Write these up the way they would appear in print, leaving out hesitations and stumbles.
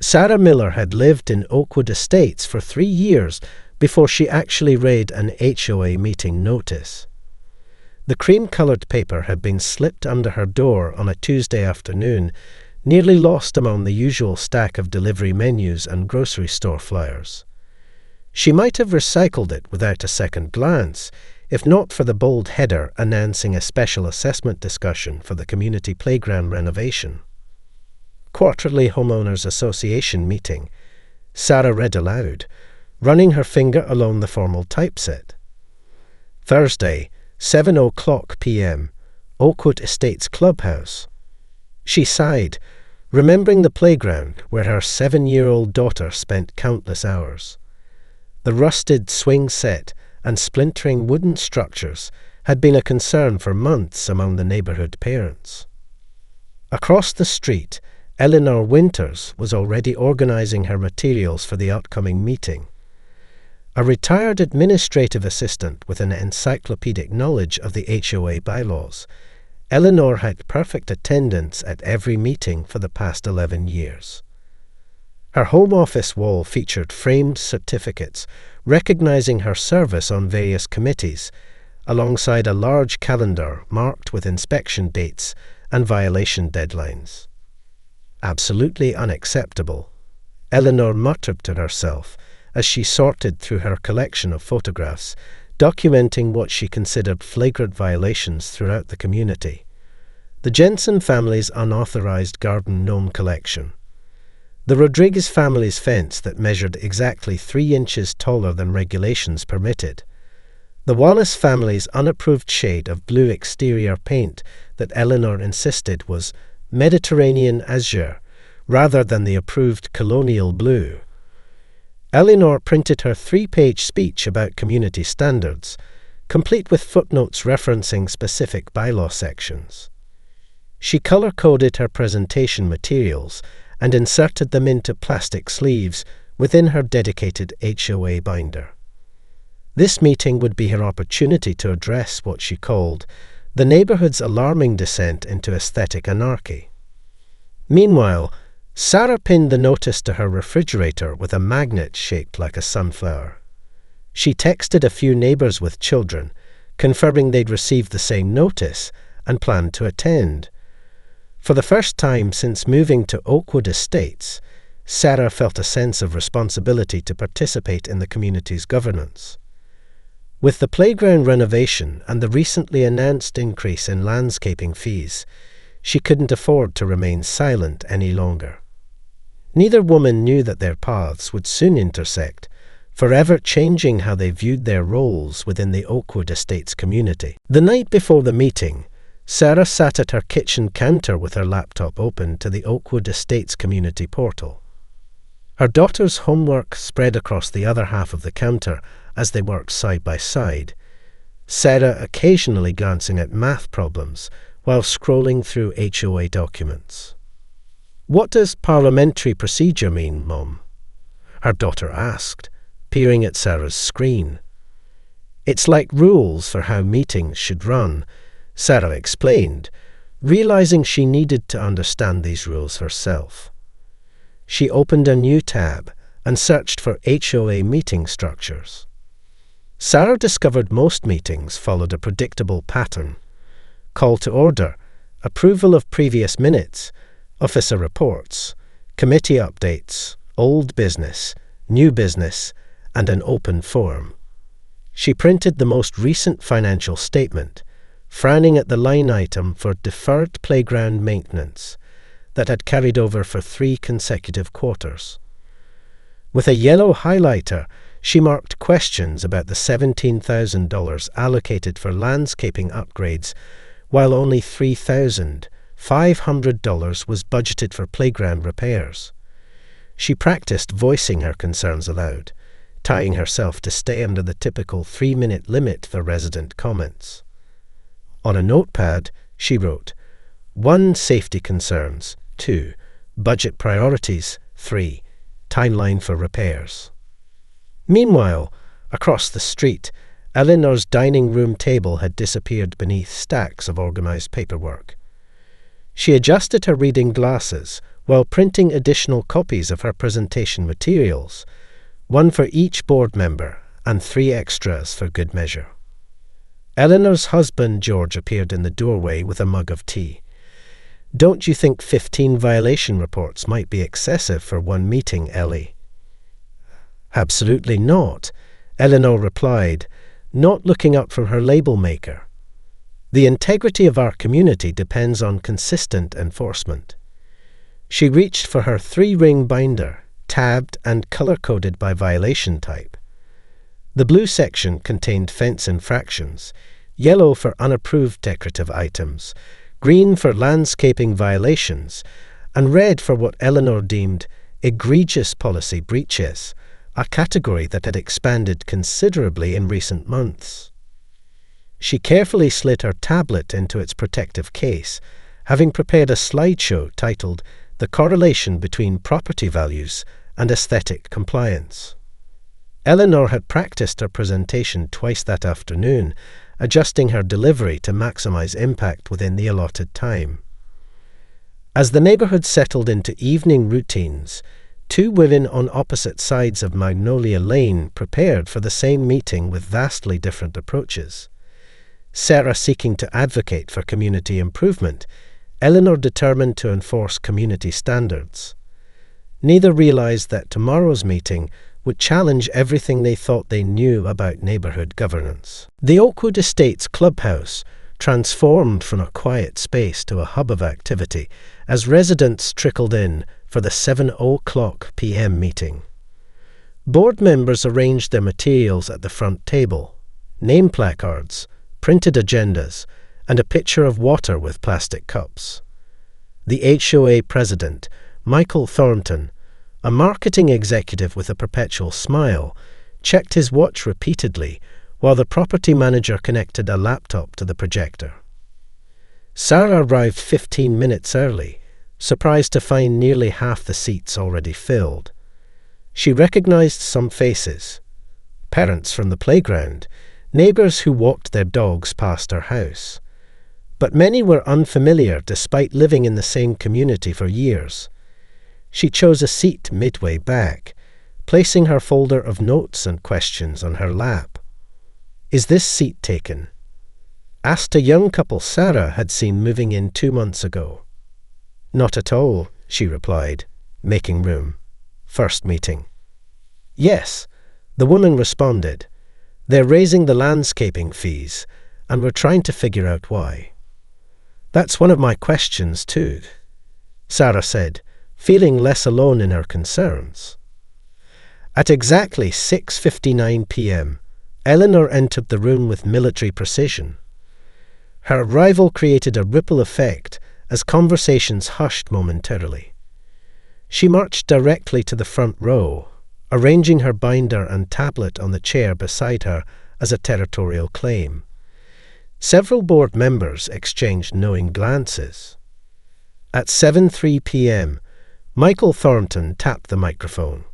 Sarah Miller had lived in Oakwood Estates for 3 years before she actually read an HOA meeting notice. The cream-coloured paper had been slipped under her door on a Tuesday afternoon, nearly lost among the usual stack of delivery menus and grocery store flyers. She might have recycled it without a second glance, if not for the bold header announcing a special assessment discussion for the community playground renovation. Quarterly Homeowners Association meeting, Sarah read aloud, running her finger along the formal typeset. Thursday, 7:00 p.m., Oakwood Estates Clubhouse. She sighed, remembering the playground where her 7-year-old daughter spent countless hours. The rusted swing set and splintering wooden structures had been a concern for months among the neighbourhood parents. Across the street, Eleanor Winters was already organising her materials for the upcoming meeting. A retired administrative assistant with an encyclopedic knowledge of the HOA bylaws, Eleanor had perfect attendance at every meeting for the past 11 years. Her home office wall featured framed certificates recognising her service on various committees, alongside a large calendar marked with inspection dates and violation deadlines. Absolutely unacceptable, Eleanor muttered to herself as she sorted through her collection of photographs, documenting what she considered flagrant violations throughout the community. The Jensen family's unauthorized garden gnome collection. The Rodriguez family's fence that measured exactly 3 inches taller than regulations permitted. The Wallace family's unapproved shade of blue exterior paint that Eleanor insisted was Mediterranean azure rather than the approved colonial blue. Eleanor printed her 3-page speech about community standards, complete with footnotes referencing specific bylaw sections. She colour-coded her presentation materials and inserted them into plastic sleeves within her dedicated HOA binder. This meeting would be her opportunity to address what she called the neighbourhood's alarming descent into aesthetic anarchy. Meanwhile, Sarah pinned the notice to her refrigerator with a magnet shaped like a sunflower. She texted a few neighbours with children, confirming they'd received the same notice and planned to attend. For the first time since moving to Oakwood Estates, Sarah felt a sense of responsibility to participate in the community's governance. With the playground renovation and the recently announced increase in landscaping fees, she couldn't afford to remain silent any longer. Neither woman knew that their paths would soon intersect, forever changing how they viewed their roles within the Oakwood Estates community. The night before the meeting, Sarah sat at her kitchen counter with her laptop open to the Oakwood Estates community portal. Her daughter's homework spread across the other half of the counter as they worked side by side, Sarah occasionally glancing at math problems while scrolling through HOA documents. "What does parliamentary procedure mean, Mom?" her daughter asked, peering at Sarah's screen. "It's like rules for how meetings should run," Sarah explained, realizing she needed to understand these rules herself. She opened a new tab and searched for HOA meeting structures. Sarah discovered most meetings followed a predictable pattern: call to order, approval of previous minutes, officer reports, committee updates, old business, new business, and an open forum. She printed the most recent financial statement, frowning at the line item for deferred playground maintenance that had carried over for 3 consecutive quarters. With a yellow highlighter, she marked questions about the $17,000 allocated for landscaping upgrades, while only $3,500 was budgeted for playground repairs. She practiced voicing her concerns aloud, tying herself to stay under the typical 3-minute limit for resident comments. On a notepad, she wrote, 1. Safety concerns. 2. Budget priorities. 3. Timeline for repairs. Meanwhile, across the street, Eleanor's dining room table had disappeared beneath stacks of organised paperwork. She adjusted her reading glasses, while printing additional copies of her presentation materials, one for each board member and 3 extras for good measure. Eleanor's husband, George, appeared in the doorway with a mug of tea. "Don't you think 15 violation reports might be excessive for one meeting, Ellie?" "Absolutely not," Eleanor replied, not looking up from her label maker. "The integrity of our community depends on consistent enforcement." She reached for her 3-ring binder, tabbed and color-coded by violation type. The blue section contained fence infractions, yellow for unapproved decorative items, green for landscaping violations, and red for what Eleanor deemed egregious policy breaches, a category that had expanded considerably in recent months. She carefully slid her tablet into its protective case, having prepared a slideshow titled "The Correlation Between Property Values and Aesthetic Compliance." Eleanor had practiced her presentation twice that afternoon, adjusting her delivery to maximize impact within the allotted time. As the neighborhood settled into evening routines, 2 women on opposite sides of Magnolia Lane prepared for the same meeting with vastly different approaches. Sarah seeking to advocate for community improvement, Eleanor determined to enforce community standards. Neither realized that tomorrow's meeting would challenge everything they thought they knew about neighborhood governance. The Oakwood Estates clubhouse transformed from a quiet space to a hub of activity as residents trickled in for the 7:00 p.m. meeting. Board members arranged their materials at the front table: name placards, printed agendas, and a pitcher of water with plastic cups. The HOA president, Michael Thornton, a marketing executive with a perpetual smile, checked his watch repeatedly while the property manager connected a laptop to the projector. Sarah arrived 15 minutes early, surprised to find nearly half the seats already filled. She recognized some faces: parents from the playground, neighbors who walked their dogs past her house. But many were unfamiliar despite living in the same community for years. She chose a seat midway back, placing her folder of notes and questions on her lap. "Is this seat taken?" asked a young couple Sarah had seen moving in 2 months ago. "Not at all," she replied, making room. "First meeting." "Yes," the woman responded. "They're raising the landscaping fees, and we're trying to figure out why." "That's one of my questions too," Sarah said, feeling less alone in her concerns. At exactly 6:59 p.m., Eleanor entered the room with military precision. Her arrival created a ripple effect as conversations hushed momentarily. She marched directly to the front row, arranging her binder and tablet on the chair beside her as a territorial claim. Several board members exchanged knowing glances. At 7:03 p.m., Michael Thornton tapped the microphone.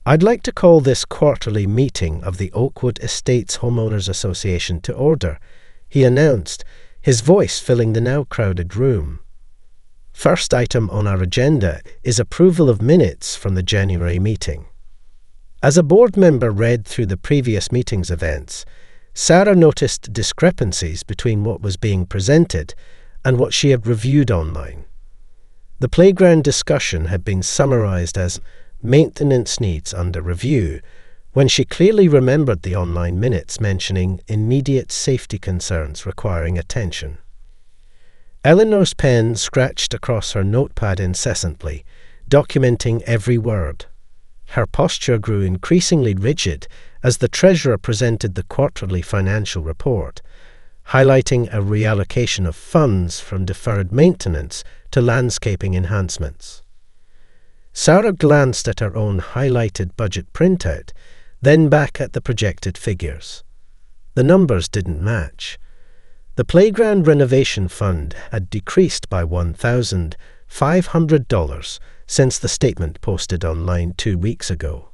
"I'd like to call this quarterly meeting of the Oakwood Estates Homeowners Association to order," he announced, his voice filling the now crowded room. "First item on our agenda is approval of minutes from the January meeting." As a board member read through the previous meeting's events, Sarah noticed discrepancies between what was being presented and what she had reviewed online. The playground discussion had been summarized as "maintenance needs under review," when she clearly remembered the online minutes mentioning immediate safety concerns requiring attention. Eleanor's pen scratched across her notepad incessantly, documenting every word. Her posture grew increasingly rigid as the treasurer presented the quarterly financial report, highlighting a reallocation of funds from deferred maintenance to landscaping enhancements. Sarah glanced at her own highlighted budget printout, then back at the projected figures. The numbers didn't match. The playground renovation fund had decreased by $1,500 since the statement posted online 2 weeks ago.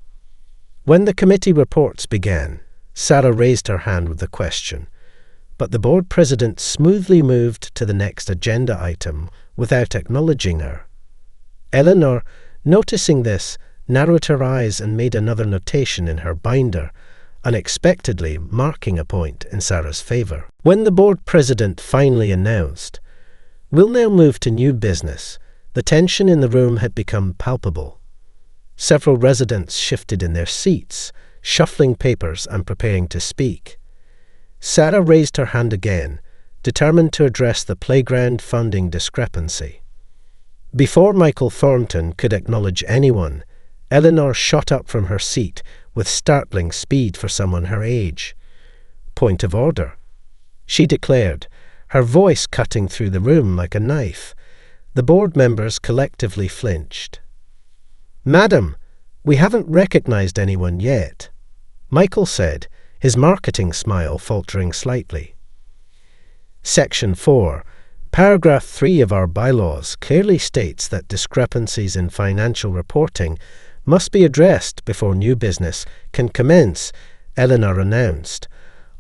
When the committee reports began, Sarah raised her hand with a question, but the board president smoothly moved to the next agenda item without acknowledging her. Eleanor, noticing this, narrowed her eyes and made another notation in her binder, unexpectedly marking a point in Sarah's favour. When the board president finally announced, "We'll now move to new business," the tension in the room had become palpable. Several residents shifted in their seats, shuffling papers and preparing to speak. Sarah raised her hand again, determined to address the playground funding discrepancy. Before Michael Thornton could acknowledge anyone, Eleanor shot up from her seat with startling speed for someone her age. "Point of order," she declared, her voice cutting through the room like a knife. The board members collectively flinched. "Madam, we haven't recognized anyone yet," Michael said, his marketing smile faltering slightly. Section 4, Paragraph 3 of our bylaws clearly states that discrepancies in financial reporting must be addressed before new business can commence, Eleanor announced,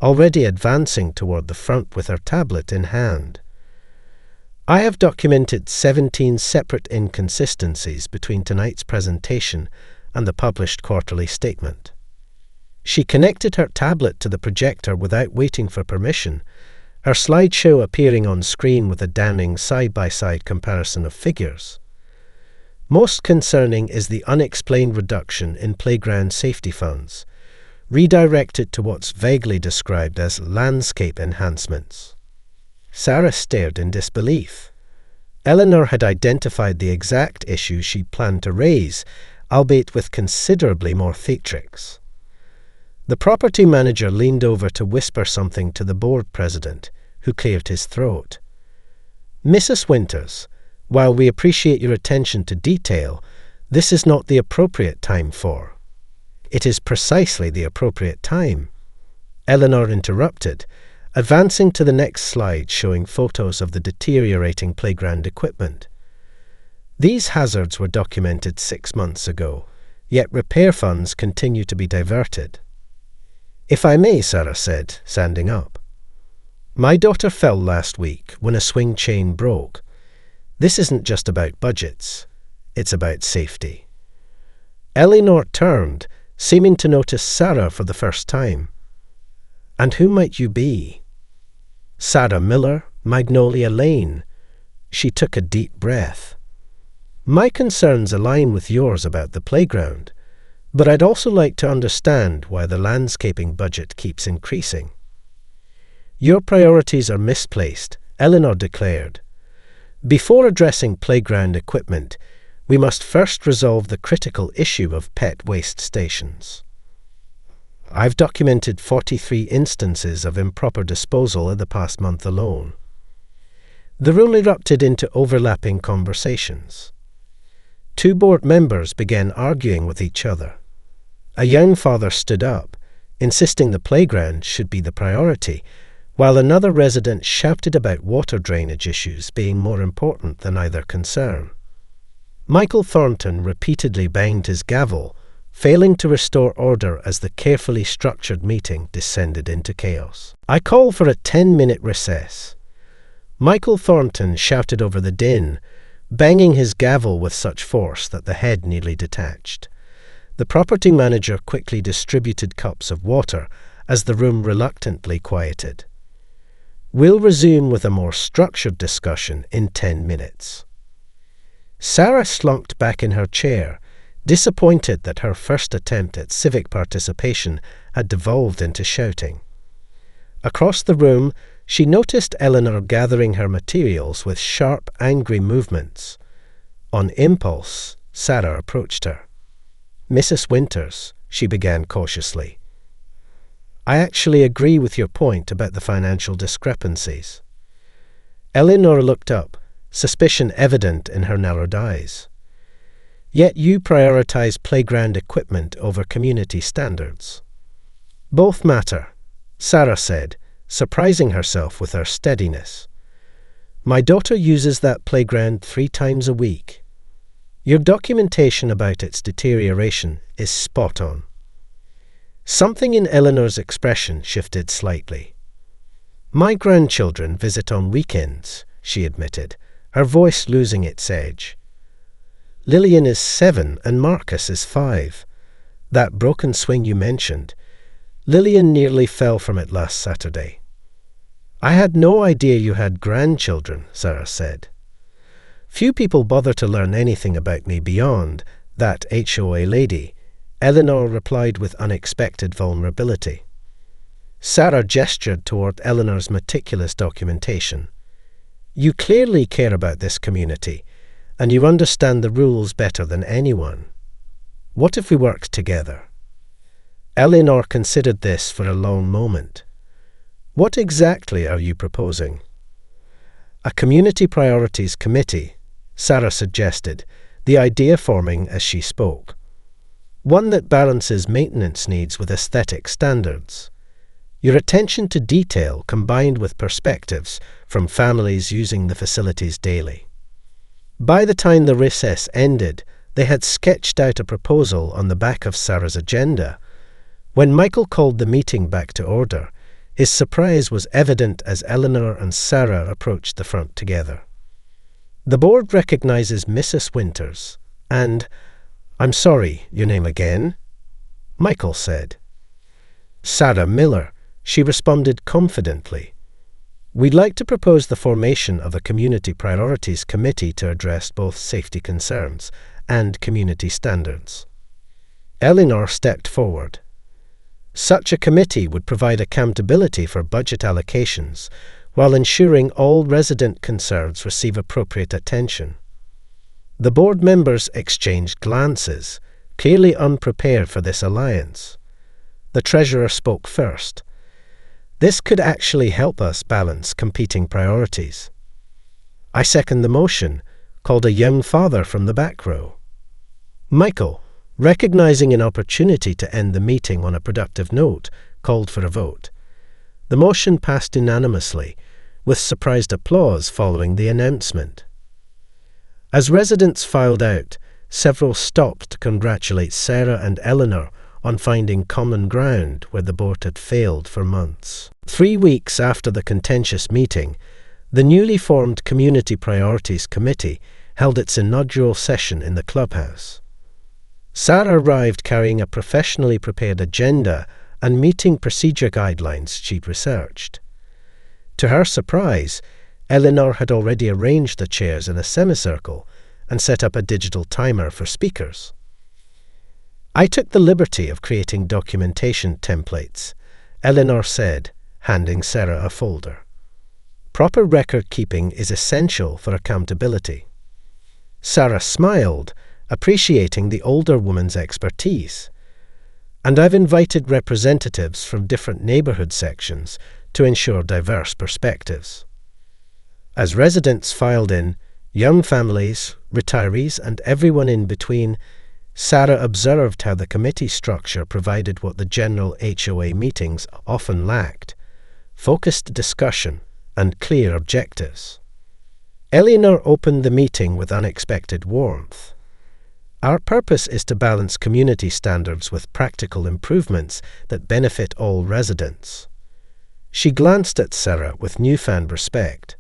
already advancing toward the front with her tablet in hand. "I have documented 17 separate inconsistencies between tonight's presentation and the published quarterly statement." She connected her tablet to the projector without waiting for permission, her slideshow appearing on screen with a damning side-by-side comparison of figures. Most concerning is the unexplained reduction in playground safety funds, redirected to what's vaguely described as landscape enhancements. Sarah stared in disbelief. Eleanor had identified the exact issue she planned to raise, albeit with considerably more theatrics. The property manager leaned over to whisper something to the board president, who cleared his throat. "Mrs. Winters, while we appreciate your attention to detail, this is not the appropriate time for." "It is precisely the appropriate time," Eleanor interrupted, advancing to the next slide showing photos of the deteriorating playground equipment. These hazards were documented 6 months ago, yet repair funds continue to be diverted. "If I may," Sarah said, standing up. "My daughter fell last week when a swing chain broke. This isn't just about budgets, it's about safety." Eleanor turned, seeming to notice Sarah for the first time. "And who might you be?" "Sarah Miller, Magnolia Lane." She took a deep breath. "My concerns align with yours about the playground, but I'd also like to understand why the landscaping budget keeps increasing." "Your priorities are misplaced," Eleanor declared. "Before addressing playground equipment, we must first resolve the critical issue of pet waste stations. I've documented 43 instances of improper disposal in the past month alone." The room erupted into overlapping conversations. 2 board members began arguing with each other. A young father stood up, insisting the playground should be the priority, while another resident shouted about water drainage issues being more important than either concern. Michael Thornton repeatedly banged his gavel, failing to restore order as the carefully structured meeting descended into chaos. "I call for a 10-minute recess." Michael Thornton shouted over the din, banging his gavel with such force that the head nearly detached. The property manager quickly distributed cups of water as the room reluctantly quieted. "We'll resume with a more structured discussion in 10 minutes. Sarah slumped back in her chair, disappointed that her first attempt at civic participation had devolved into shouting. Across the room, she noticed Eleanor gathering her materials with sharp, angry movements. On impulse, Sarah approached her. "Mrs. Winters," she began cautiously, "I actually agree with your point about the financial discrepancies." Eleanor looked up, suspicion evident in her narrowed eyes. "Yet you prioritize playground equipment over community standards." "Both matter," Sarah said, surprising herself with her steadiness. "My daughter uses that playground 3 times a week. Your documentation about its deterioration is spot on." Something in Eleanor's expression shifted slightly. "My grandchildren visit on weekends," she admitted, her voice losing its edge. Lillian is 7 and Marcus is 5. That broken swing you mentioned. Lillian nearly fell from it last Saturday. I had no idea you had grandchildren, Sarah said. Few people bother to learn anything about me beyond that HOA lady, Eleanor replied with unexpected vulnerability. Sarah gestured toward Eleanor's meticulous documentation. You clearly care about this community, and you understand the rules better than anyone. What if we worked together? Eleanor considered this for a long moment. What exactly are you proposing? A Community Priorities Committee, Sarah suggested, the idea forming as she spoke. One that balances maintenance needs with aesthetic standards. Your attention to detail combined with perspectives from families using the facilities daily. By the time the recess ended, they had sketched out a proposal on the back of Sarah's agenda. When Michael called the meeting back to order, his surprise was evident as Eleanor and Sarah approached the front together. The board recognizes Mrs. Winters, and, I'm sorry, your name again? Michael said. Sarah Miller, she responded confidently. We'd like to propose the formation of a Community Priorities Committee to address both safety concerns and community standards. Eleanor stepped forward. Such a committee would provide accountability for budget allocations while ensuring all resident concerns receive appropriate attention. The board members exchanged glances, clearly unprepared for this alliance. The treasurer spoke first. This could actually help us balance competing priorities. I second the motion, called a young father from the back row. Michael, recognizing an opportunity to end the meeting on a productive note, called for a vote. The motion passed unanimously, with surprised applause following the announcement. As residents filed out, several stopped to congratulate Sarah and Eleanor on finding common ground where the board had failed for months. 3 weeks after the contentious meeting, the newly formed Community Priorities Committee held its inaugural session in the clubhouse. Sarah arrived carrying a professionally prepared agenda and meeting procedure guidelines she'd researched. To her surprise, Eleanor had already arranged the chairs in a semicircle and set up a digital timer for speakers. I took the liberty of creating documentation templates, Eleanor said, handing Sarah a folder. Proper record keeping is essential for accountability. Sarah smiled, appreciating the older woman's expertise. And I've invited representatives from different neighbourhood sections to ensure diverse perspectives. As residents filed in, young families, retirees, and everyone in between, Sarah observed how the committee structure provided what the general HOA meetings often lacked: focused discussion and clear objectives. Eleanor opened the meeting with unexpected warmth. Our purpose is to balance community standards with practical improvements that benefit all residents. She glanced at Sarah with newfound respect.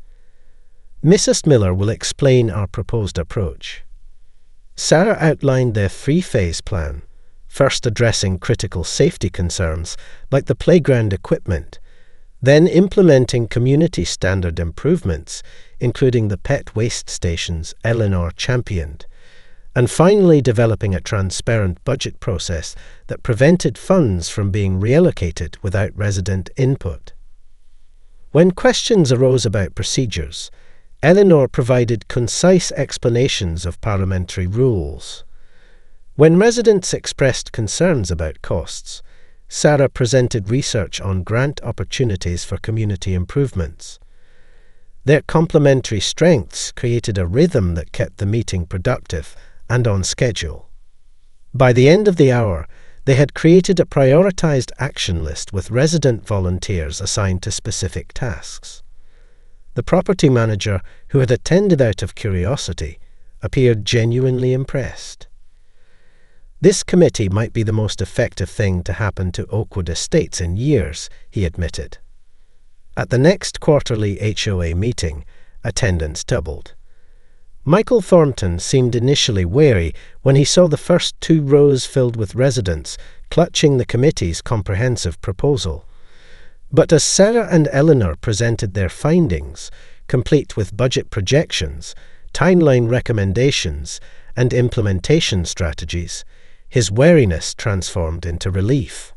Mrs. Miller will explain our proposed approach. Sarah outlined their 3-phase plan, first addressing critical safety concerns like the playground equipment, then implementing community standard improvements, including the pet waste stations Eleanor championed, and finally developing a transparent budget process that prevented funds from being reallocated without resident input. When questions arose about procedures, Eleanor provided concise explanations of parliamentary rules. When residents expressed concerns about costs, Sarah presented research on grant opportunities for community improvements. Their complementary strengths created a rhythm that kept the meeting productive and on schedule. By the end of the hour, they had created a prioritized action list with resident volunteers assigned to specific tasks. The property manager, who had attended out of curiosity, appeared genuinely impressed. This committee might be the most effective thing to happen to Oakwood Estates in years, he admitted. At the next quarterly HOA meeting, attendance doubled. Michael Thornton seemed initially wary when he saw the first 2 rows filled with residents clutching the committee's comprehensive proposal. But as Sarah and Eleanor presented their findings, complete with budget projections, timeline recommendations, and implementation strategies, his wariness transformed into relief.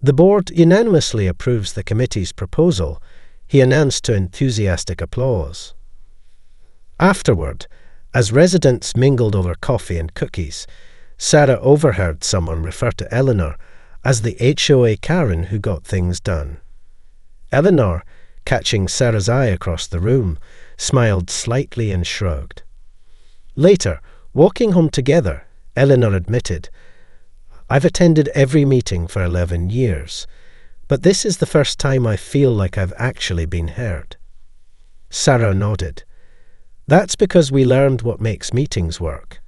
"The board unanimously approves the committee's proposal," he announced to enthusiastic applause. Afterward, as residents mingled over coffee and cookies, Sarah overheard someone refer to Eleanor as the HOA Karen who got things done. Eleanor, catching Sarah's eye across the room, smiled slightly and shrugged. Later, walking home together, Eleanor admitted, "I've attended every meeting for 11 years, but this is the first time I feel like I've actually been heard." Sarah nodded. "That's because we learned what makes meetings work.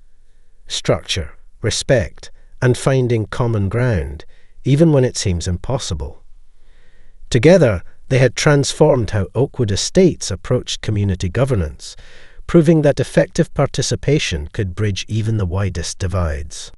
Structure, respect, and finding common ground, even when it seems impossible." Together, they had transformed how Oakwood Estates approached community governance, proving that effective participation could bridge even the widest divides.